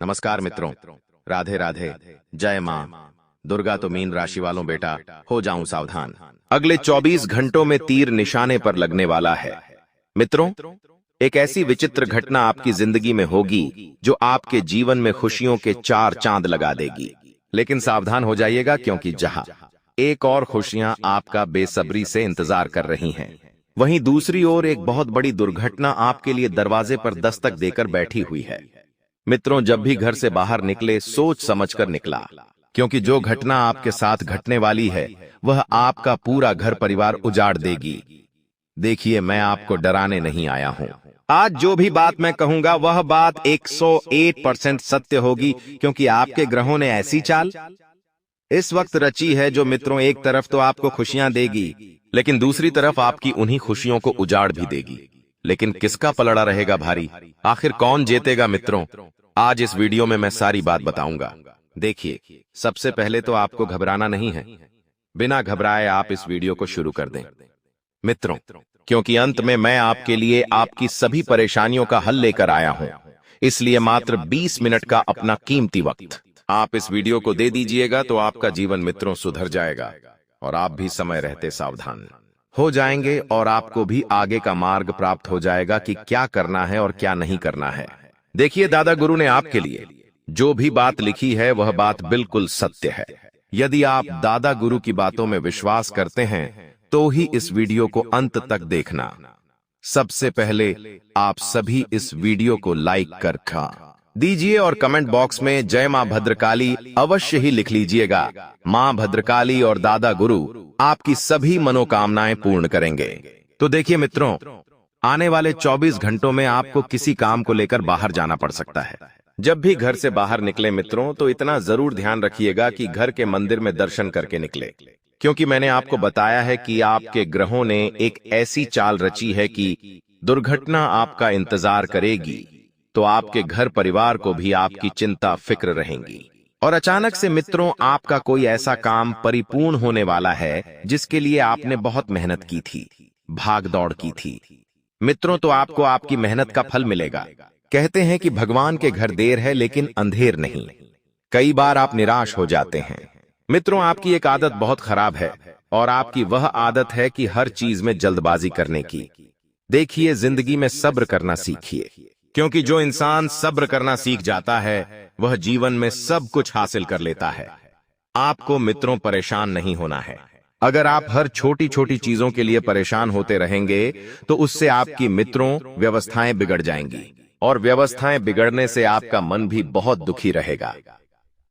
नमस्कार मित्रों, राधे राधे। जय मां दुर्गा। तो मीन राशि वालों बेटा, हो जाऊं सावधान। अगले 24 घंटों में तीर निशाने पर लगने वाला है। मित्रों, एक ऐसी विचित्र घटना आपकी जिंदगी में होगी जो आपके जीवन में खुशियों के 4 चांद लगा देगी। लेकिन सावधान हो जाइएगा, क्योंकि जहां एक और खुशियां आपका बेसब्री से इंतजार कर रही हैं, वहीं दूसरी ओर एक बहुत बड़ी दुर्घटना आपके लिए दरवाजे पर दस्तक देकर बैठी हुई है। मित्रों, जब भी घर से बाहर निकले सोच समझकर निकला, क्योंकि जो घटना आपके साथ घटने वाली है वह आपका पूरा घर परिवार उजाड़ देगी। देखिए, मैं आपको डराने नहीं आया हूं। आज जो भी बात मैं कहूंगा वह बात 101% सत्य होगी, क्योंकि आपके ग्रहों ने ऐसी चाल इस वक्त रची है जो मित्रों एक तरफ तो आपको खुशियां देगी, लेकिन दूसरी तरफ आपकी उन्हीं खुशियों को उजाड़ भी देगी। लेकिन किसका पलड़ा रहेगा भारी? आखिर कौन जीतेगा? मित्रों, आज इस वीडियो में मैं सारी बात बताऊंगा। देखिए, सबसे पहले तो आपको घबराना नहीं है। बिना घबराए आप इस वीडियो को शुरू कर दें मित्रों, क्योंकि अंत में मैं आपके लिए आपकी सभी परेशानियों का हल लेकर आया हूं। इसलिए मात्र 20 मिनट का अपना कीमती वक्त आप इस वीडियो को दे दीजिएगा तो आपका जीवन मित्रों सुधर जाएगा और आप भी समय रहते सावधान हो जाएंगे और आपको भी आगे का मार्ग प्राप्त हो जाएगा कि क्या करना है और क्या नहीं करना है। देखिए, दादा गुरु ने आपके लिए जो भी बात लिखी है वह बात बिल्कुल सत्य है। यदि आप दादा गुरु की बातों में विश्वास करते हैं तो ही इस वीडियो को अंत तक देखना। सबसे पहले आप सभी इस वीडियो को लाइक कर दीजिए और कमेंट बॉक्स में जय मां भद्रकाली अवश्य ही लिख लीजिएगा। मां भद्रकाली और दादा गुरु आपकी सभी मनोकामनाएं पूर्ण करेंगे। तो देखिए मित्रों, आने वाले 24 घंटों में आपको किसी काम को लेकर बाहर जाना पड़ सकता है। जब भी घर से बाहर निकले मित्रों, तो इतना जरूर ध्यान रखिएगा कि घर के मंदिर में दर्शन करके निकले, क्योंकि मैंने आपको बताया है कि आपके ग्रहों ने एक ऐसी चाल रची है कि दुर्घटना आपका इंतजार करेगी, तो आपके घर परिवार को भी आपकी चिंता फिक्र रहेंगी। और अचानक से मित्रों आपका कोई ऐसा काम परिपूर्ण होने वाला है जिसके लिए आपने बहुत मेहनत की थी, भाग दौड़ की थी। मित्रों, तो आपको आपकी मेहनत का फल मिलेगा। कहते हैं कि भगवान के घर देर है लेकिन अंधेर नहीं। कई बार आप निराश हो जाते हैं। मित्रों, आपकी एक आदत बहुत खराब है और आपकी वह आदत है कि हर चीज में जल्दबाजी करने की। देखिए, जिंदगी में सब्र करना सीखिए, क्योंकि जो इंसान सब्र करना सीख जाता है वह जीवन में सब कुछ हासिल कर लेता है। आपको मित्रों परेशान नहीं होना है। अगर आप हर छोटी छोटी चीजों के लिए परेशान होते रहेंगे तो उससे आपकी मित्रों व्यवस्थाएं बिगड़ जाएंगी, और व्यवस्थाएं बिगड़ने से आपका मन भी बहुत दुखी रहेगा।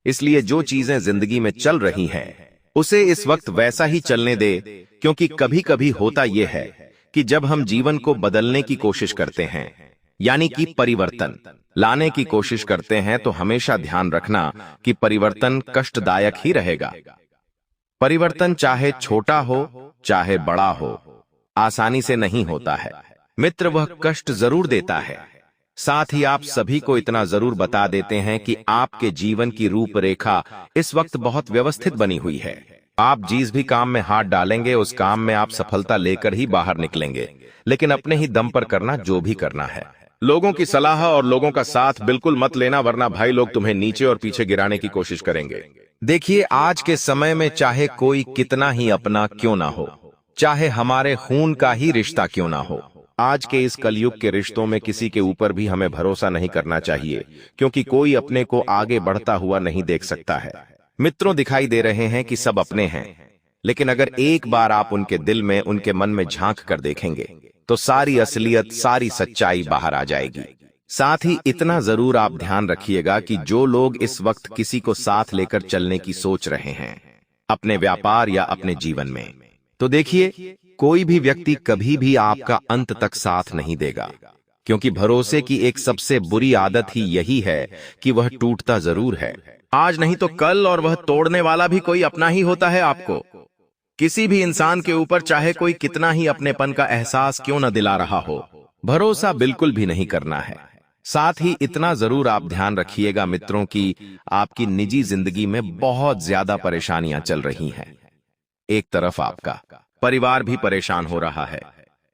इसलिए जो चीजें जिंदगी में चल रही हैं उसे इस वक्त वैसा ही चलने दे, क्योंकि कभी कभी होता यह है कि जब हम जीवन को बदलने की कोशिश करते हैं, यानी कि परिवर्तन लाने की कोशिश करते हैं, तो हमेशा ध्यान रखना कि परिवर्तन कष्टदायक ही रहेगा। परिवर्तन चाहे छोटा हो चाहे बड़ा हो, आसानी से नहीं होता है मित्र, वह कष्ट जरूर देता है। साथ ही आप सभी को इतना जरूर बता देते हैं कि आपके जीवन की रूपरेखा इस वक्त बहुत व्यवस्थित बनी हुई है। आप जिस भी काम में हाथ डालेंगे उस काम में आप सफलता लेकर ही बाहर निकलेंगे, लेकिन अपने ही दम पर करना जो भी करना है। लोगों की सलाह और लोगों का साथ बिल्कुल मत लेना, वरना भाई लोग तुम्हें नीचे और पीछे गिराने की कोशिश करेंगे। देखिए, आज के समय में चाहे कोई कितना ही अपना क्यों ना हो, चाहे हमारे खून का ही रिश्ता क्यों ना हो, आज के इस कलयुग के रिश्तों में किसी के ऊपर भी हमें भरोसा नहीं करना चाहिए, क्योंकि कोई अपने को आगे बढ़ता हुआ नहीं देख सकता है। मित्रों, दिखाई दे रहे हैं कि सब अपने हैं, लेकिन अगर एक बार आप उनके दिल में, उनके मन में झांक कर देखेंगे तो सारी असलियत, सारी सच्चाई बाहर आ जाएगी। साथ ही इतना जरूर आप ध्यान रखिएगा कि जो लोग इस वक्त किसी को साथ लेकर चलने की सोच रहे हैं अपने व्यापार या अपने जीवन में, तो देखिए, कोई भी व्यक्ति कभी भी आपका अंत तक साथ नहीं देगा, क्योंकि भरोसे की एक सबसे बुरी आदत ही यही है कि वह टूटता जरूर है, आज नहीं तो कल, और वह तोड़ने वाला भी कोई अपना ही होता है। आपको किसी भी इंसान के ऊपर चाहे कोई कितना ही अपनेपन का एहसास क्यों न दिला रहा हो, भरोसा बिल्कुल भी नहीं करना है। साथ ही इतना जरूर आप ध्यान रखिएगा मित्रों कि आपकी निजी जिंदगी में बहुत ज्यादा परेशानियां चल रही हैं। एक तरफ आपका परिवार भी परेशान हो रहा है,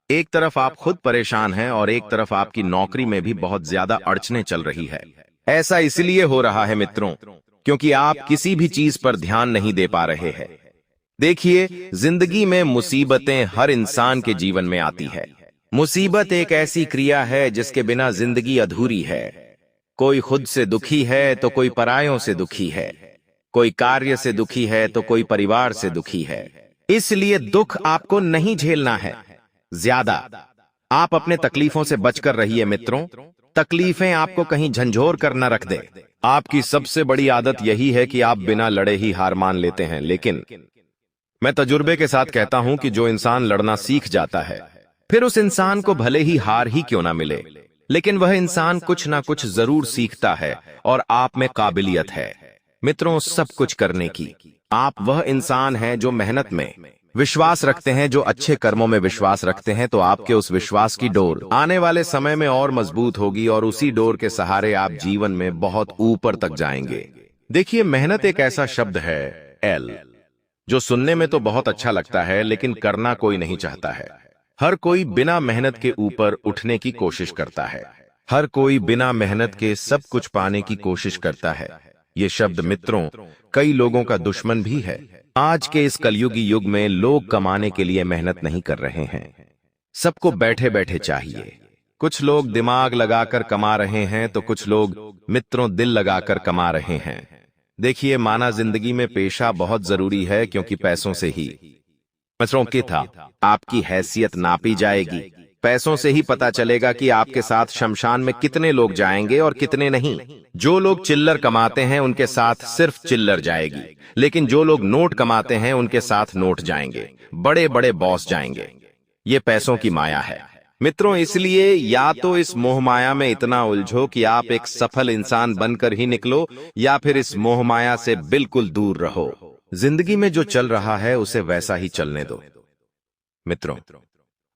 एक तरफ आप खुद परेशान हैं और एक तरफ आपकी नौकरी में भी बहुत ज्यादा अड़चनें चल रही है। ऐसा इसलिए हो रहा है मित्रों, क्योंकि आप किसी भी चीज पर ध्यान नहीं दे पा रहे हैं। देखिए, जिंदगी में मुसीबतें हर इंसान के जीवन में आती है। मुसीबत एक ऐसी क्रिया है जिसके बिना जिंदगी अधूरी है। कोई खुद से दुखी है तो कोई परायों से दुखी है, कोई कार्य से दुखी है तो कोई परिवार से दुखी है। इसलिए दुख आपको नहीं झेलना है ज्यादा। आप अपने तकलीफों से बचकर रहिए मित्रों। तकलीफें आपको कहीं झंझोर कर न रख दे। आपकी सबसे बड़ी आदत यही है कि आप बिना लड़े ही हार मान लेते हैं। लेकिन मैं तजुर्बे के साथ कहता हूं कि जो इंसान लड़ना सीख जाता है, फिर उस इंसान को भले ही हार ही क्यों ना मिले, लेकिन वह इंसान कुछ ना कुछ जरूर सीखता है और आप में काबिलियत है मित्रों सब कुछ करने की। आप वह इंसान हैं जो मेहनत में विश्वास रखते हैं, जो अच्छे कर्मों में विश्वास रखते हैं। तो आपके उस विश्वास की डोर आने वाले समय में और मजबूत होगी और उसी डोर के सहारे आप जीवन में बहुत ऊपर तक जाएंगे। देखिए, मेहनत एक ऐसा शब्द है एल, जो सुनने में तो बहुत अच्छा लगता है, लेकिन करना कोई नहीं चाहता है। हर कोई बिना मेहनत के ऊपर उठने की कोशिश करता है। हर कोई बिना मेहनत के सब कुछ पाने की कोशिश करता है। ये शब्द मित्रों कई लोगों का दुश्मन भी है। आज के इस कलयुगी युग में लोग कमाने के लिए मेहनत नहीं कर रहे हैं। सबको बैठे बैठे चाहिए। कुछ लोग दिमाग लगाकर कमा रहे हैं तो कुछ लोग मित्रों दिल लगाकर कमा रहे हैं। देखिए, माना जिंदगी में पेशा बहुत जरूरी है, क्योंकि पैसों से ही मित्रों की था आपकी हैसियत नापी जाएगी। पैसों से ही पता चलेगा कि आपके साथ शमशान में कितने लोग जाएंगे और कितने नहीं। जो लोग चिल्लर कमाते हैं उनके साथ सिर्फ चिल्लर जाएगी, लेकिन जो लोग नोट कमाते हैं उनके साथ नोट जाएंगे, बड़े बड़े बॉस जाएंगे। ये पैसों की माया है मित्रों। इसलिए या तो इस मोह माया में इतना उलझो कि आप एक सफल इंसान बनकर ही निकलो, या फिर इस मोह माया से बिल्कुल दूर रहो। जिंदगी में जो चल रहा है उसे वैसा ही चलने दो मित्रों।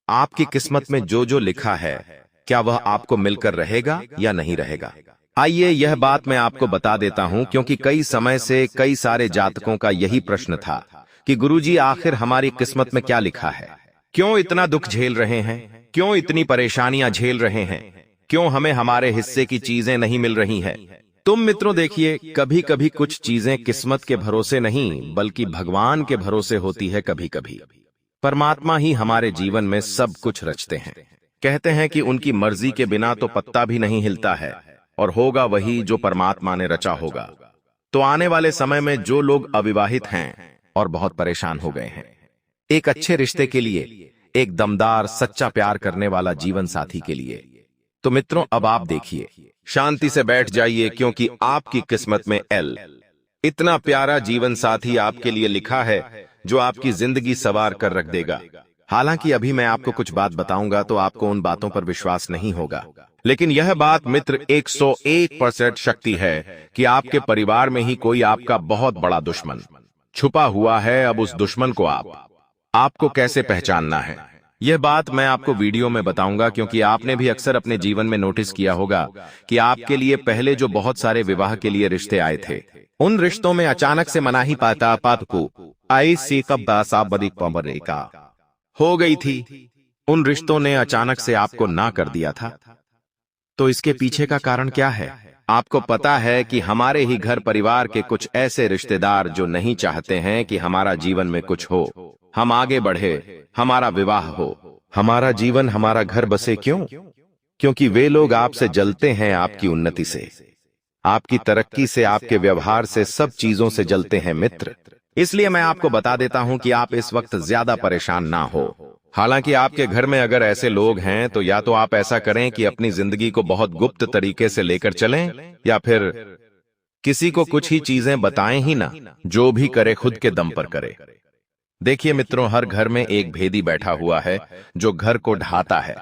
आपकी किस्मत में जो जो लिखा है, क्या वह आपको मिलकर रहेगा या नहीं रहेगा? आइए यह बात मैं आपको बता देता हूं, क्योंकि कई समय से कई सारे जातकों का यही प्रश्न था कि गुरुजी, आखिर हमारी किस्मत में क्या लिखा है? क्यों इतना दुख झेल रहे हैं? क्यों इतनी परेशानियां झेल रहे हैं? क्यों हमें हमारे हिस्से की चीजें नहीं मिल रही हैं? तुम मित्रों देखिए, कभी कभी कुछ चीजें किस्मत के भरोसे नहीं बल्कि भगवान के भरोसे होती है। कभी कभी परमात्मा ही हमारे जीवन में सब कुछ रचते हैं। कहते हैं कि उनकी मर्जी के बिना तो पत्ता भी नहीं हिलता है, और होगा वही जो परमात्मा ने रचा होगा। तो आने वाले समय में जो लोग अविवाहित हैं और बहुत परेशान हो गए हैं एक अच्छे रिश्ते के लिए, एक दमदार सच्चा प्यार करने वाला जीवन साथी के लिए, तो मित्रों अब आप देखिए, शांति से बैठ जाइए, क्योंकि आपकी किस्मत में एल इतना प्यारा जीवन साथी आपके लिए लिखा है जो आपकी जिंदगी सवार कर रख देगा। हालांकि अभी मैं आपको कुछ बात बताऊंगा तो आपको उन बातों पर विश्वास नहीं होगा, लेकिन यह बात मित्र 101% शक्ति है कि आपके परिवार में ही कोई आपका बहुत बड़ा दुश्मन छुपा हुआ है। अब उस दुश्मन को आपको कैसे पहचानना है, यह बात मैं आपको वीडियो में बताऊंगा, क्योंकि आपने भी अक्सर अपने जीवन में नोटिस किया होगा कि आपके लिए पहले जो बहुत सारे विवाह के लिए रिश्ते आए थे, उन रिश्तों में अचानक से मना ही पाता को आई सी का हो गई थी। उन रिश्तों ने अचानक से आपको ना कर दिया था। तो इसके पीछे का कारण क्या है? आपको पता है कि हमारे ही घर परिवार के कुछ ऐसे रिश्तेदार जो नहीं चाहते हैं कि हमारा जीवन में कुछ हो, हम आगे बढ़े, हमारा विवाह हो, हमारा जीवन, हमारा घर बसे। क्यों? क्योंकि वे लोग आपसे जलते हैं, आपकी उन्नति से, आपकी तरक्की से, आपके व्यवहार से, सब चीजों से जलते हैं मित्र। इसलिए मैं आपको बता देता हूं कि आप इस वक्त ज्यादा परेशान ना हो। हालांकि आपके घर में अगर ऐसे लोग हैं तो या तो आप ऐसा करें कि अपनी जिंदगी को बहुत गुप्त तरीके से लेकर चलें, या फिर किसी को कुछ ही चीजें बताएं ही ना। जो भी करे खुद के दम पर करे। देखिए मित्रों, हर घर में एक भेदी बैठा हुआ है जो घर को ढाता है।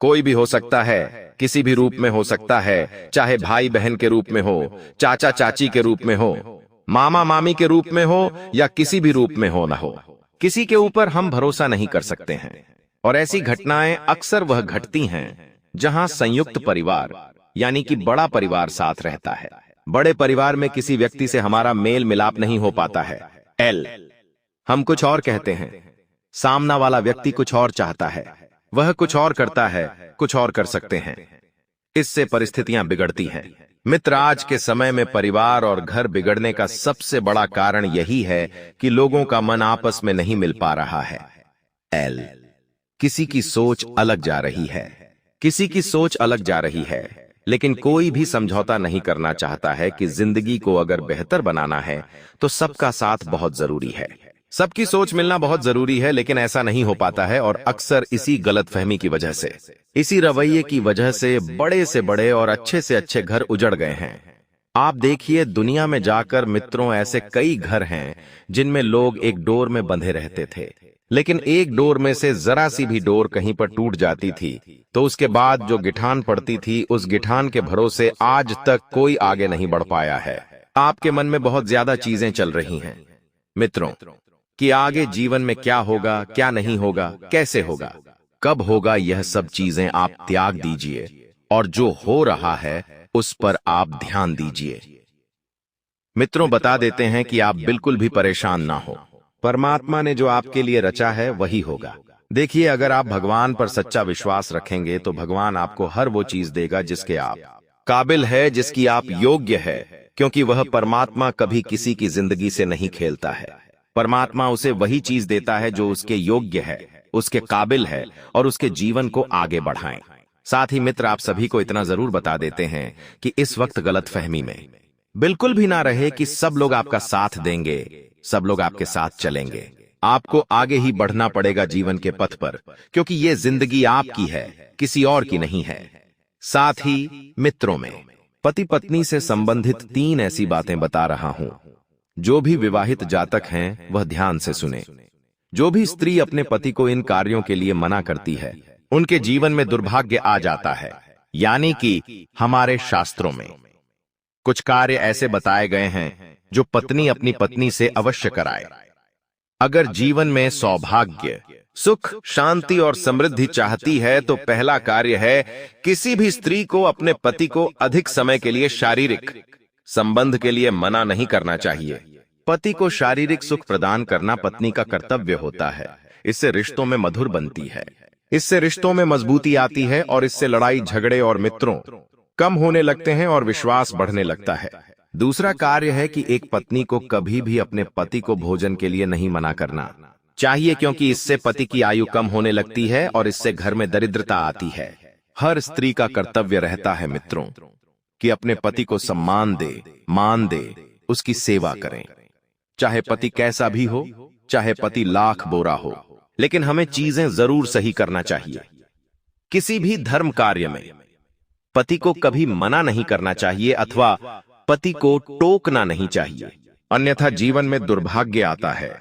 कोई भी हो सकता है, किसी भी रूप में हो सकता है, चाहे भाई बहन के रूप में हो, चाचा चाची के रूप में हो, मामा मामी के रूप में हो, या किसी भी रूप में हो ना हो, किसी के ऊपर हम भरोसा नहीं कर सकते हैं। और ऐसी घटनाएं अक्सर वह घटती हैं जहां संयुक्त परिवार यानी कि बड़ा परिवार साथ रहता है। बड़े परिवार में किसी व्यक्ति से हमारा मेल मिलाप नहीं हो पाता है। एल हम कुछ और कहते हैं, सामना वाला व्यक्ति कुछ और चाहता है, वह कुछ और करता है, कुछ और कर सकते हैं। इससे परिस्थितियां बिगड़ती हैं। मित्र, आज के समय में परिवार और घर बिगड़ने का सबसे बड़ा कारण यही है कि लोगों का मन आपस में नहीं मिल पा रहा है। किसी की सोच अलग जा रही है, किसी की सोच अलग जा रही है, लेकिन कोई भी समझौता नहीं करना चाहता है कि जिंदगी को अगर बेहतर बनाना है तो सबका साथ बहुत जरूरी है। सबकी सोच मिलना बहुत जरूरी है, लेकिन ऐसा नहीं हो पाता है और अक्सर इसी गलतफहमी की वजह से, इसी रवैये की वजह से बड़े और अच्छे से अच्छे घर उजड़ गए हैं। आप देखिए, दुनिया में जाकर मित्रों, ऐसे कई घर हैं जिनमें लोग एक डोर में बंधे रहते थे, लेकिन एक डोर में से जरा सी भी डोर कहीं पर टूट जाती थी तो उसके बाद जो गिठान पड़ती थी, उस गिठान के भरोसे आज तक कोई आगे नहीं बढ़ पाया है। आपके मन में बहुत ज्यादा चीजें चल रही हैं मित्रों, कि आगे जीवन में क्या होगा, क्या नहीं होगा, कैसे होगा, कब होगा, यह सब चीजें आप त्याग दीजिए और जो हो रहा है उस पर आप ध्यान दीजिए। मित्रों, बता देते हैं कि आप बिल्कुल भी परेशान ना हो। परमात्मा ने जो आपके लिए रचा है वही होगा। देखिए, अगर आप भगवान पर सच्चा विश्वास रखेंगे तो भगवान आपको हर वो चीज देगा जिसके आप काबिल है, जिसकी आप योग्य है, क्योंकि वह परमात्मा कभी किसी की जिंदगी से नहीं खेलता है। परमात्मा उसे वही चीज देता है जो उसके योग्य है, उसके काबिल है और उसके जीवन को आगे बढ़ाएं। साथ ही मित्र, आप सभी को इतना जरूर बता देते हैं कि इस वक्त गलतफहमी में बिल्कुल भी ना रहे कि सब लोग आपका साथ देंगे, सब लोग आपके साथ चलेंगे। आपको आगे ही बढ़ना पड़ेगा जीवन के पथ पर, क्योंकि ये जिंदगी आपकी है, किसी और की नहीं है। साथ ही मित्रों में पति पत्नी से संबंधित 3 ऐसी बातें बता रहा हूं। जो भी विवाहित जातक हैं वह ध्यान से सुने। जो भी स्त्री अपने पति को इन कार्यों के लिए मना करती है, उनके जीवन में दुर्भाग्य आ जाता है। यानी कि हमारे शास्त्रों में कुछ कार्य ऐसे बताए गए हैं जो पत्नी अपनी पत्नी से अवश्य कराए। अगर जीवन में सौभाग्य, सुख, शांति और समृद्धि चाहती है तो पहला कार्य है किसी भी स्त्री को अपने पति को अधिक समय के लिए शारीरिक संबंध के लिए मना नहीं करना चाहिए। पति को शारीरिक सुख प्रदान करना पत्नी का कर्तव्य होता है। इससे रिश्तों में मधुर बनती है, इससे रिश्तों में मजबूती आती है और इससे लड़ाई झगड़े और मित्रों कम होने लगते हैं और विश्वास बढ़ने लगता है। दूसरा कार्य है कि एक पत्नी को कभी भी अपने पति को भोजन के लिए नहीं मना करना चाहिए, क्योंकि इससे पति की आयु कम होने लगती है और इससे घर में दरिद्रता आती है। हर स्त्री का कर्तव्य रहता है मित्रों कि अपने पति को सम्मान दे, मान दे, उसकी सेवा करें। चाहे पति कैसा भी हो, चाहे पति लाख बोरा हो, लेकिन हमें चीजें जरूर सही करना चाहिए। किसी भी धर्म कार्य में पति को कभी मना नहीं करना चाहिए अथवा पति को टोकना नहीं चाहिए, अन्यथा जीवन में दुर्भाग्य आता है।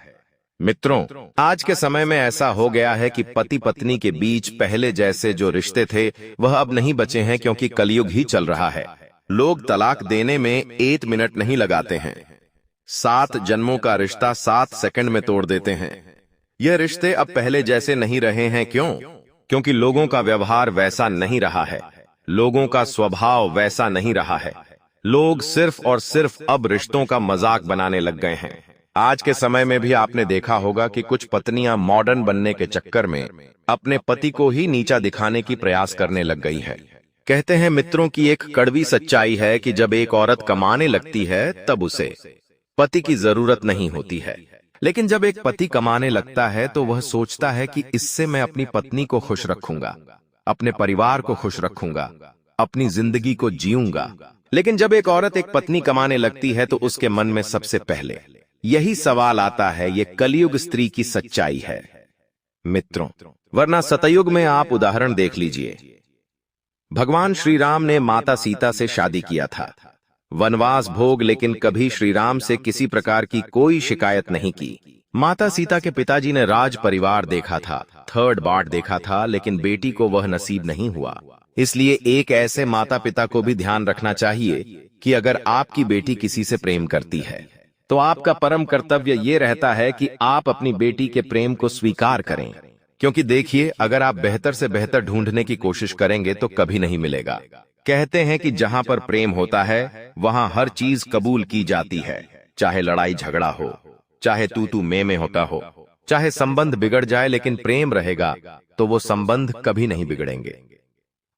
मित्रों, आज के समय में ऐसा हो गया है कि पति पत्नी के बीच पहले जैसे जो रिश्ते थे वह अब नहीं बचे हैं, क्योंकि कलयुग ही चल रहा है। लोग तलाक देने में 1 मिनट नहीं लगाते हैं, 7 जन्मों का रिश्ता 7 सेकंड में तोड़ देते हैं। यह रिश्ते अब पहले जैसे नहीं रहे हैं। क्यों? क्योंकि लोगों का व्यवहार वैसा नहीं रहा है, लोगों का स्वभाव वैसा नहीं रहा है। लोग सिर्फ और सिर्फ अब रिश्तों का मजाक बनाने लग गए हैं। आज के समय में भी आपने देखा होगा कि कुछ पत्नियां मॉडर्न बनने के चक्कर में अपने पति को ही नीचा दिखाने की प्रयास करने लग गई है। कहते हैं मित्रों की एक कड़वी सच्चाई है कि जब एक औरत कमाने लगती है तब उसे पति की जरूरत नहीं होती है, लेकिन जब एक पति कमाने लगता है तो वह सोचता है कि इससे मैं अपनी पत्नी को खुश रखूंगा, अपने परिवार को खुश रखूंगा, अपनी जिंदगी को जीऊंगा। लेकिन जब एक औरत एक पत्नी कमाने लगती है तो उसके मन में सबसे पहले यही सवाल आता है। ये कलयुग स्त्री की सच्चाई है मित्रों, वरना सतयुग में आप उदाहरण देख लीजिए। भगवान श्री राम ने माता सीता से शादी किया था, वनवास भोग, लेकिन कभी श्री राम से किसी प्रकार की कोई शिकायत नहीं की। माता सीता के पिताजी ने राज परिवार देखा था, 3rd बाट देखा था, लेकिन बेटी को वह नसीब नहीं हुआ। इसलिए एक ऐसे माता पिता को भी ध्यान रखना चाहिए कि अगर आपकी बेटी किसी से प्रेम करती है तो आपका परम कर्तव्य ये रहता है कि आप अपनी बेटी के प्रेम को स्वीकार करें, क्योंकि देखिए, अगर आप बेहतर से बेहतर ढूंढने की कोशिश करेंगे तो कभी नहीं मिलेगा। कहते हैं कि जहां पर प्रेम होता है वहां हर चीज कबूल की जाती है, चाहे लड़ाई झगड़ा हो, चाहे तू मैं होता हो, चाहे संबंध बिगड़ जाए, लेकिन प्रेम रहेगा तो वो संबंध कभी नहीं बिगड़ेंगे।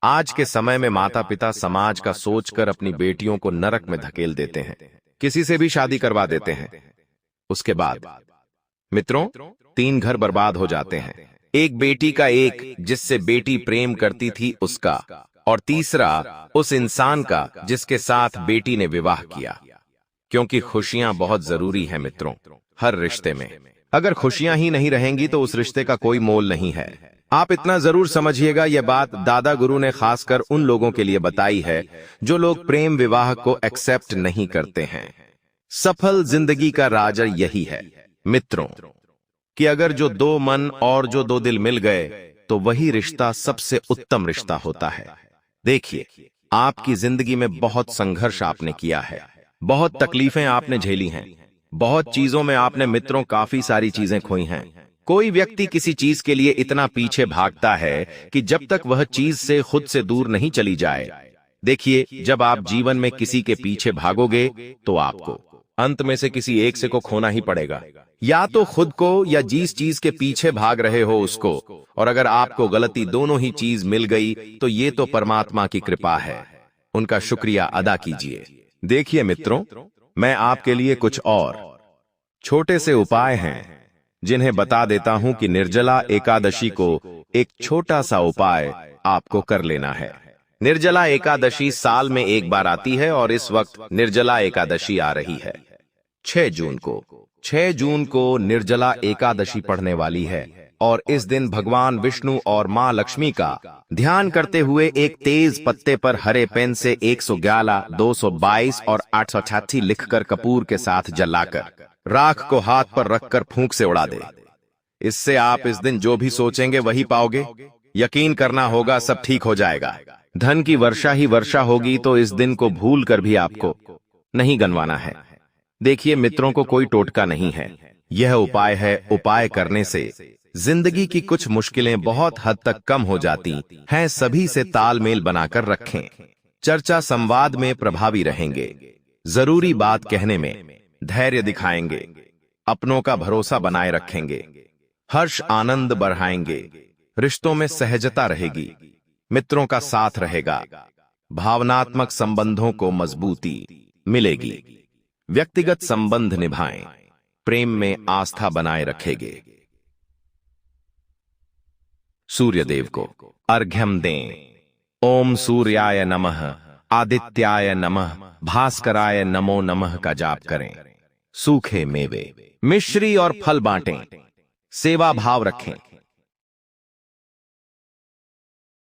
आज के समय में माता पिता समाज का सोचकर अपनी बेटियों को नरक में धकेल देते हैं, किसी से भी शादी करवा देते हैं। उसके बाद मित्रों 3 घर बर्बाद हो जाते हैं। एक बेटी का, एक जिससे बेटी प्रेम करती थी उसका, और तीसरा उस इंसान का जिसके साथ बेटी ने विवाह किया। क्योंकि खुशियां बहुत जरूरी हैं मित्रों, हर रिश्ते में। अगर खुशियां ही नहीं रहेंगी तो उस रिश्ते का कोई मोल नहीं है। आप इतना जरूर समझिएगा, यह बात दादा गुरु ने खासकर उन लोगों के लिए बताई है जो लोग प्रेम विवाह को एक्सेप्ट नहीं करते हैं। सफल जिंदगी का राज यही है मित्रों कि अगर जो 2 मन और जो 2 दिल मिल गए तो वही रिश्ता सबसे उत्तम रिश्ता होता है। देखिए, आपकी जिंदगी में बहुत संघर्ष आपने किया है, बहुत तकलीफें आपने झेली हैं, बहुत चीजों में आपने मित्रों काफी सारी चीजें खोई हैं। कोई व्यक्ति किसी चीज के लिए इतना पीछे भागता है कि जब तक वह चीज से खुद से दूर नहीं चली जाए। देखिए, जब आप जीवन में किसी के पीछे भागोगे तो आपको अंत में से किसी एक से को खोना ही पड़ेगा, या तो खुद को या जिस चीज के पीछे भाग रहे हो उसको। और अगर आपको गलती दोनों ही चीज मिल गई तो ये तो परमात्मा की कृपा है, उनका शुक्रिया अदा कीजिए। देखिए मित्रों, मैं आपके लिए कुछ और छोटे से उपाय हैं जिन्हें बता देता हूं कि निर्जला एकादशी को एक छोटा सा उपाय आपको कर लेना है। निर्जला एकादशी साल में एक बार आती है और इस वक्त निर्जला एकादशी आ रही है 6 जून को। 6 जून को निर्जला एकादशी पड़ने वाली है और इस दिन भगवान विष्णु और मां लक्ष्मी का ध्यान करते हुए एक तेज पत्ते पर हरे पेन से 111, 222 और 888 लिखकर कपूर के साथ जलाकर राख को हाथ पर रखकर फूंक से उड़ा दे। इससे आप इस दिन जो भी सोचेंगे वही पाओगे। यकीन करना होगा, सब ठीक हो जाएगा। धन की वर्षा ही वर्षा होगी, तो इस दिन को भूल कर भी आपको नहीं गनवाना है। देखिए मित्रों, को कोई टोटका नहीं है, यह उपाय है। उपाय करने से जिंदगी की कुछ मुश्किलें बहुत हद तक कम हो जाती हैं। सभी से तालमेल बनाकर रखें, चर्चा संवाद में प्रभावी रहेंगे, जरूरी बात कहने में धैर्य दिखाएंगे, अपनों का भरोसा बनाए रखेंगे, हर्ष आनंद बढ़ाएंगे, रिश्तों में सहजता रहेगी, मित्रों का साथ रहेगा, भावनात्मक संबंधों को मजबूती मिलेगी, व्यक्तिगत संबंध निभाएं, प्रेम में आस्था बनाए रखेंगे। सूर्य देव को अर्घ्यम दें। ओम सूर्याय नमः, आदित्याय नमः, भास्कराय नमो नमः का जाप करें। सूखे मेवे, मिश्री और फल बांटें, सेवा भाव रखें।